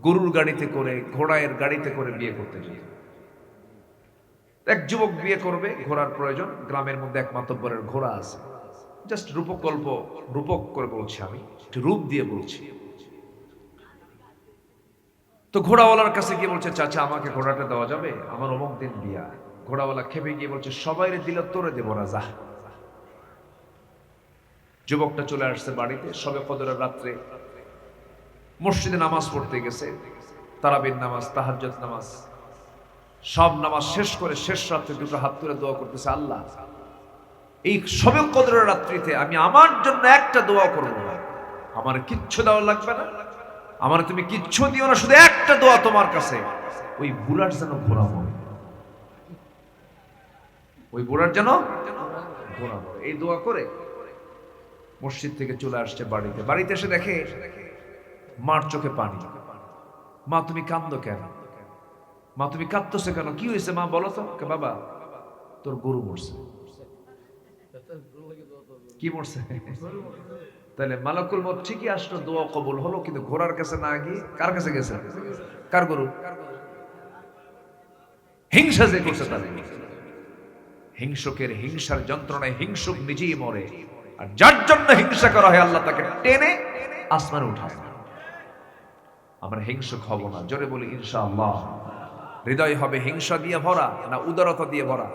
গরুর গাড়িতে করে, ঘোড়ার গাড়িতে করে বিয়ে করতে যেত। এক যুবক বিয়ে করবে, ঘোড়ার প্রয়োজন। গ্রামের মধ্যে এক মাতব্বরের ঘোড়া আছে। জাস্ট রূপক করে বলছি, আমি একটু রূপ দিয়ে বলছি। তো ঘোড়াওয়ালার কাছে গিয়ে বলছে, চাচা আমাকে ঘোড়াটা দেওয়া যাবে? আমার অমুক দিন বিয়া। ঘোড়াওয়ালা খেপে গিয়ে বলছে, সবাইরে দিলে তোরে দেবো না, যা। যুবকটা চলে আসছে বাড়িতে। সবে কদরের রাত্রে মসজিদে নামাজ পড়তে গেছে, তারাবির নামাজ, তাহাজ্জুদ নামাজ, সব নামাজ শেষ করে শেষ রাত্রে 2টো হাত তুলে দোয়া করতেছে, আল্লাহ এই সবে কদরের রাত্রিতে আমি আমার জন্য একটা দোয়া করবো, আমার কিচ্ছু দেওয়া লাগবে না, আমার তুমি কিচ্ছু দিও না, শুধু একটা দোয়া তোমার কাছে, ওই বুড়ার যেন ঘোড়া মরে, ওই বুড়ার যেন ঘোড়া মরে। এই দোয়া করে মসজিদ থেকে চলে আসছে বাড়িতে। বাড়িতে এসে দেখে মার চোখে পানি। মা তুমি কাঁদো কেন? মা তুমি কাঁদতেছো কেন? কি হয়েছে মা বলো তো? বাবা তোর গরু মরছে। কি মরছে? তাহলে মালাকুল মউত ঠিকই আসলো, দোয়া কবুল হলো, কিন্তু ঘোড়ার কাছে না গিয়ে কার কাছে গেছে? কার গরু? হিংসা যে করছে তাদের। হিংসুকের হিংসার যন্ত্রণায় হিংসুক নিজেই মরে, আর যার জন্য হিংসা করা হয় আল্লাহ তাকে টেনে আসমানে উঠায়। আমরা হিংসুক হব না, জোরে বলি ইনশাআল্লাহ। হৃদয় হবে হিংসা দিয়ে ভরা না উদারতা দিয়ে ভরা?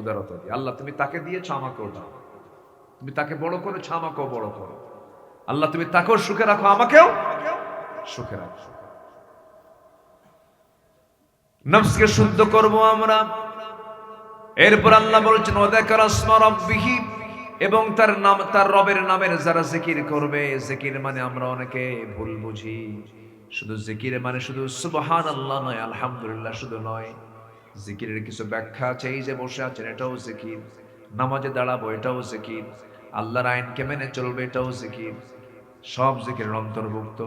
উদারতা দিয়ে। আল্লাহ তুমি তাকে দিয়েছো, আমাকেও দাও। তুমি তাকে বড় করেছো, আমাকেও বড় করো। আল্লাহ তুমি তাকেও সুখে রাখো, আমাকেও সুখে রাখো। নফসকে শুদ্ধ করব আমরা। এরপর আল্লাহ বলছেন ওয়াযাকারা ইসমা রাব্বিহি, এবং তার নাম, তার রবের নামের যারা জিকির করবে। জিকির মানে আমরা অনেকে ভুল বুঝি, শুধু জিকির মানে শুধু সুবহানাল্লাহ নয়, আলহামদুলিল্লাহ শুধু নয়। জিকিরের কিছু ব্যাখ্যা আছে। এই যে বসে আছেন এটাও জিকির, নামাজে দাঁড়াবো এটাও জিকির, আল্লাহর আইনকে মেনে চলবে এটাও জিকির, সব জিকিরের অন্তর্ভুক্ত।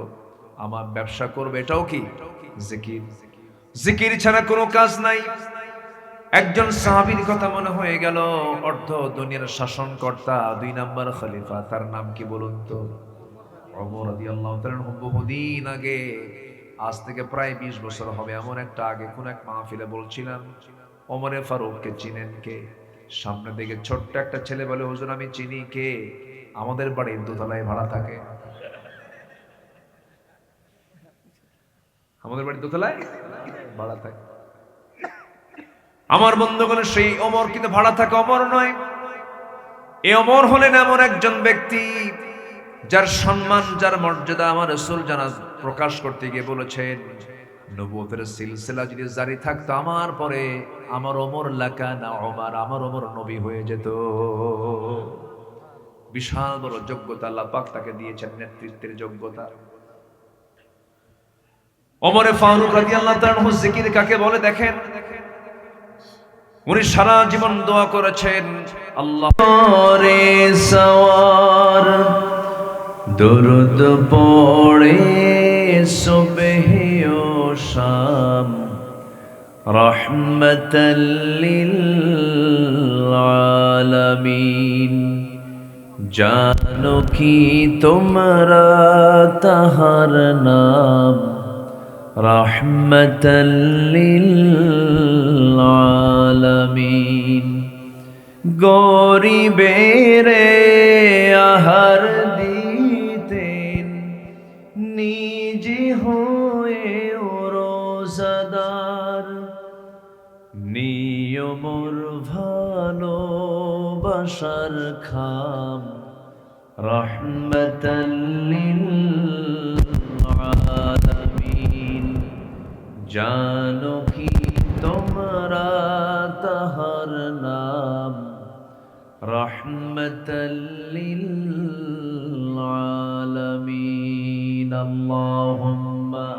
আমার ব্যবসা করবে এটাও কি জিকির। জিকির ছাড়া কোনো কাজ নাই। একজন সাহাবীর কথা মনে হয়ে গেল, অর্ধ দুনিয়ার শাসনকর্তা, 2 নম্বর খলিফা, তার নাম কি বলুন তো? ওমর রাদিয়াল্লাহু তাআলা। বহুদিন আগে, আজ থেকে প্রায় 20 বছর হবে, এমন একটা আগে কোন এক মাহফিলে বলছিলাম, ওমরে ফারুককে চিনেন কে? সামনে দিকে ছোট্ট একটা ছেলে বলে, হুজুর আমি চিনি, কে? আমাদের বাড়ির দোতলায় ভাড়া থাকে। আমাদের বাড়ির দোতলায় ভাড়া থাকে। আমার বন্ধুগণ, সেই ওমর কিন্তু ভাড়া থাকে ওমর নয়। এই ওমর হলেন এমন একজন ব্যক্তি যার সম্মান, যার মর্যাদা আমার রাসূল জানা প্রকাশ করতে গিয়ে বলেছেন, নবুয়তের সিলসিলা যদি জারি থাকতো আমার পরে, আমার ওমর লাকানা ওমর, আমার ওমর নবী হয়ে যেত। বিশাল বড় যোগ্যতা আল্লাহ পাক তাকে দিয়েছেন, নেতৃত্বের যোগ্যতা। ওমরে ফারুক রাদিয়াল্লাহু তাআলা আনহু জিকির কাকে বলে দেখেন, উনি সারা জীবন দোয়া করেছেন, আল্লাহ রে সওয়ার দরুদ পড়ে সুবহ ও শাম রাহমাতাল লিল আলামিন। জানো কি তোমরা তাহার নাম রাহমাতাল লিল আলামিন। গরিবেরে আহার দিতেন, নিজে হয়ে রোজাদার। নিয়মর ভালোবাসার খাম রাহমাতাল লিল আলামিন। জানো কি তোমরা তাহার নাম রাহমাতাল লিল আলামিন। আল্লাহুম্মা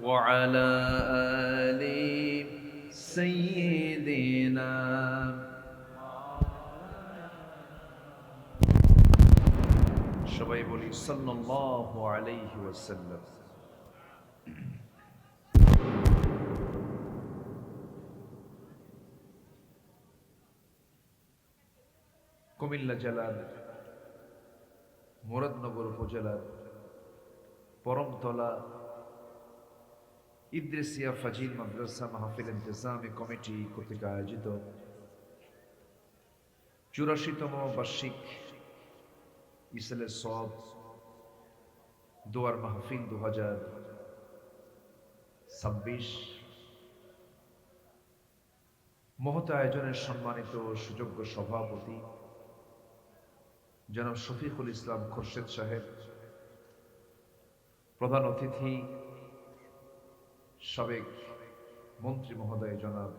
ওয়া আলা আলি সাইয়্যিদিনা। সবাই বলি সাল্লাল্লাহু আলাইহি ওয়াসাল্লাম। কুমিল্লা জেলার মুরাদনগর উপজেলার পরমতলা ইদ্রিসিয়া ফাজিল মাদ্রাসা মাহফিল ইন্তেজামি কমিটি কর্তৃক আয়োজিত 84তম বার্ষিক ইসলে সব দোয়ার মাহফিল 2026 মহৎ আয়োজনের সম্মানিত সুযোগ্য সভাপতি জনাব শফিকুল ইসলাম খোরশেদ সাহেব, প্রধান অতিথি সাবেক মন্ত্রী মহোদয় জনাব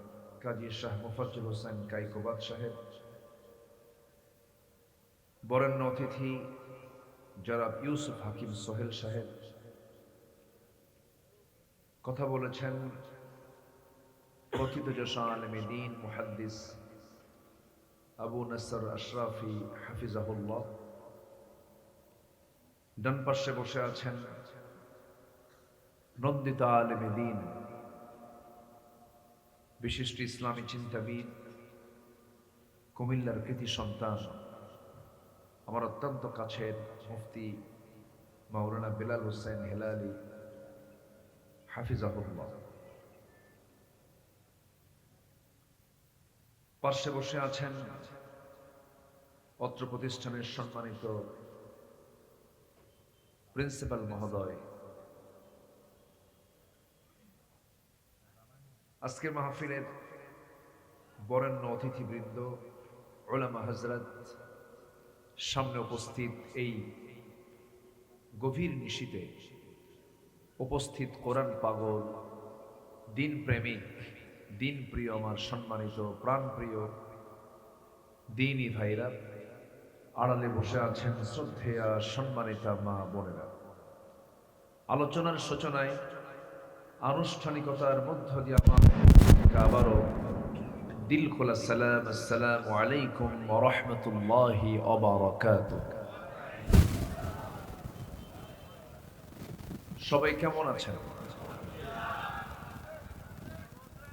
কাজী শাহ মুফাজ্জল হোসেন কাইকোবাদ সাহেব, বরেণ্য অতিথি জনাব ইউসুফ হাকিম সোহেল সাহেব, কথা বলেছেন প্রথিতযশা আলেমে দ্বীন মুহাদ্দিস আবু নাসর আশরাফি হাফিজাহুল্লাহ। ডান পাশে বসে আছেন নন্দিত আলেমে দ্বীন, বিশিষ্ট ইসলামী চিন্তাবিদ, কুমিল্লার কৃতি সন্তান, আমার অত্যন্ত কাছের মুফতি মাওলানা বেলাল হোসেন হেলালি হাফিজাহুল্লাহ। পাশে বসে আছেন অত্র প্রতিষ্ঠানের সম্মানিত প্রিন্সিপাল মহোদয়। আজকের মাহফিলের বরেণ্য অতিথিবৃন্দ, উলামা হযরত, সামনে উপস্থিত এই গভীর নিশীতে উপস্থিত কোরআন পাগল, দিন প্রেমিক, দিন প্রিয়, আমার সম্মানিত প্রাণপ্রিয় দিনই ভাইরা, আড়ালে বসে আছেন শ্রদ্ধেয়া সম্মানিতা মা বোনেরা। আলোচনার সূচনায় আনুষ্ঠানিকতার মধ্য দিয়ে আবারও দিল খোলা সালাম, আসসালামু আলাইকুম ওয়া রাহমাতুল্লাহি ওয়া বারাকাতুহু। সবাই কেমন আছেন?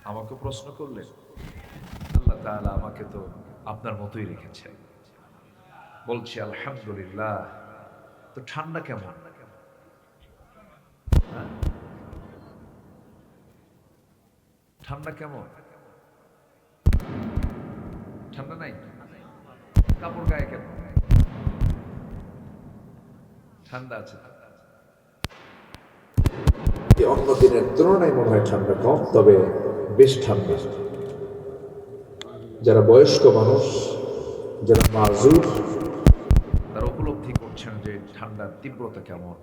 আমাকে প্রশ্ন করলেন, আল্লাহ তাআলা আমাকে তো আপনার মতোই রেখেছেন। বলছি আলহামদুলিল্লাহ। তো ঠান্ডা কেমন? ঠান্ডা কেমন? ঠান্ডা নাই? কাপড় গায়ে কেন? ঠান্ডা আছে। অন্য দিনের তুলনায় মনে হয় ঠান্ডা কম, তবে বেশ ঠান্ডা। যারা বয়স্ক মানুষ, যারা মাজুর, তারা উপলব্ধি করছেন যে ঠান্ডার তীব্রতা কেমন।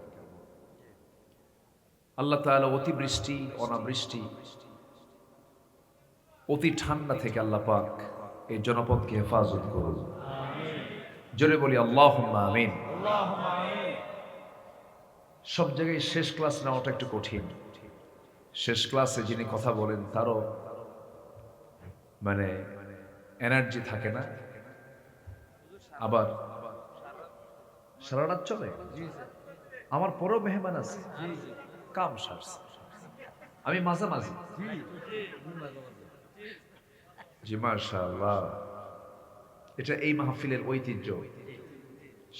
আল্লাহ তাআলা অতিবৃষ্টি, অনাবৃষ্টি, অতি ঠান্ডা থেকে আল্লাহ পাক এই জনপদকে হেফাজত করুন। জোরে বলি আল্লাহুম্মা আমিন। সব জায়গায় শেষ ক্লাস নেওয়াটা একটু কঠিন। শেষ ক্লাসে যিনি কথা বলেন তারও মানে এনার্জি থাকে না, আবার সারা রাত চলে। আমার পরও মেহমান আছে, কাম সারছে, আমি মাঝামাঝি। জি মাশাআল্লাহ, এটা এই মাহফিলের ঐতিহ্য।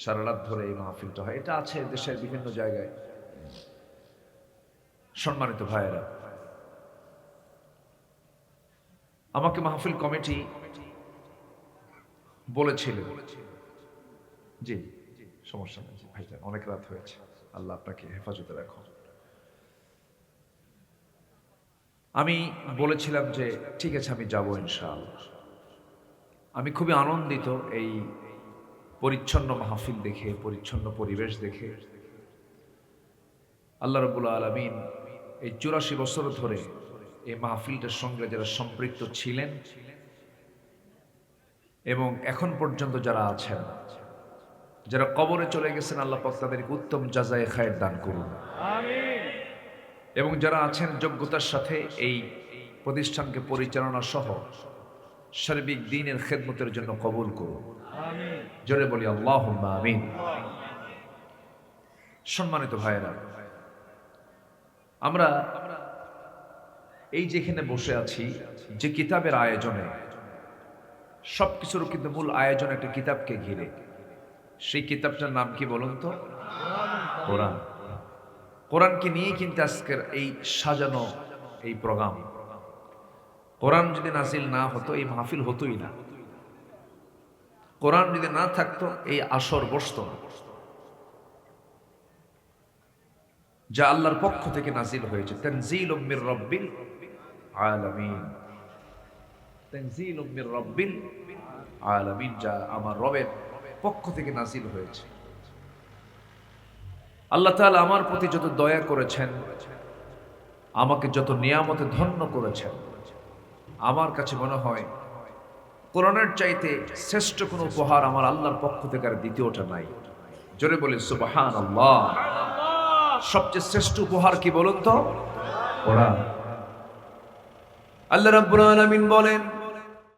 সারা রাত ধরে এই মাহফিলটা হয়, এটা আছে দেশের বিভিন্ন জায়গায়। সম্মানিত ভাইয়েরা, আমাকে মাহফিল কমিটি বলেছিল, জি সমস্যা নেই ভাইজান, অনেক রাত হয়েছে, আল্লাহ আপনাকে হেফাজতে রাখো। আমি বলেছিলাম যে ঠিক আছে আমি যাব ইনশাআল্লাহ। আমি খুবই আনন্দিত এই পরিচ্ছন্ন মাহফিল দেখে, পরিচ্ছন্ন পরিবেশ দেখে। আল্লাহ রাব্বুল আলামিন এই 84 বছর ধরে এই মাহফিলটার সঙ্গে যারা সম্পৃক্ত ছিলেন এবং এখন পর্যন্ত যারা আছেন, যারা কবরে চলে গেছেন, আল্লাহ পাক তাদেরকে উত্তম জাযায়ে খায়ের দান করুন, আমিন। এবং যারা আছেন যোগ্যতার সাথে এই প্রতিষ্ঠানকে পরিচালনা সহ সার্বিক দ্বীনের খেদমতের জন্য কবুল করুন, আমিন। জোরে বলি আল্লাহুম্মা আমিন। সম্মানিত ভাইয়েরা, আমরা এই যেখানে বসে আছি, যে কিতাবের আয়োজনে, সবকিছুর কিন্তু মূল আয়োজন একটা কিতাবকে ঘিরে। সেই কিতাবটার নাম কি বলুন তো? কোরআন। কোরআনকে নিয়ে কিন্তু আজকের এই সাজানো এই প্রোগ্রাম। কোরআন যদি নাজিল না হতো এই মাহফিল হতোই না। কোরআন যদি না থাকতো এই আসর বসতো না। যা আল্লাহর পক্ষ থেকে নাজিল হয়েছে, তানজিলুম মির রাব্বিল আলামিন। তানজিলুম মির রাব্বিল আলামিন, যা আমার রবের পক্ষ থেকে নাজিল হয়েছে। আল্লাহ তাআলা আমার প্রতি যত দয়া করেছেন, আমাকে যত নিয়ামতে ধন্য করেছেন, আমার কাছে মনে হয় কোরআনের চাইতে শ্রেষ্ঠ কোনো উপহার আমার আল্লাহর পক্ষ থেকে আর দ্বিতীয়টা নাই। জোরে বলি সুবহানাল্লাহ। সবচেয়ে শ্রেষ্ঠ উপহার কি বলুন তো? কোরআন। আল্লাহ রাব্বুল আলামিন বলেন,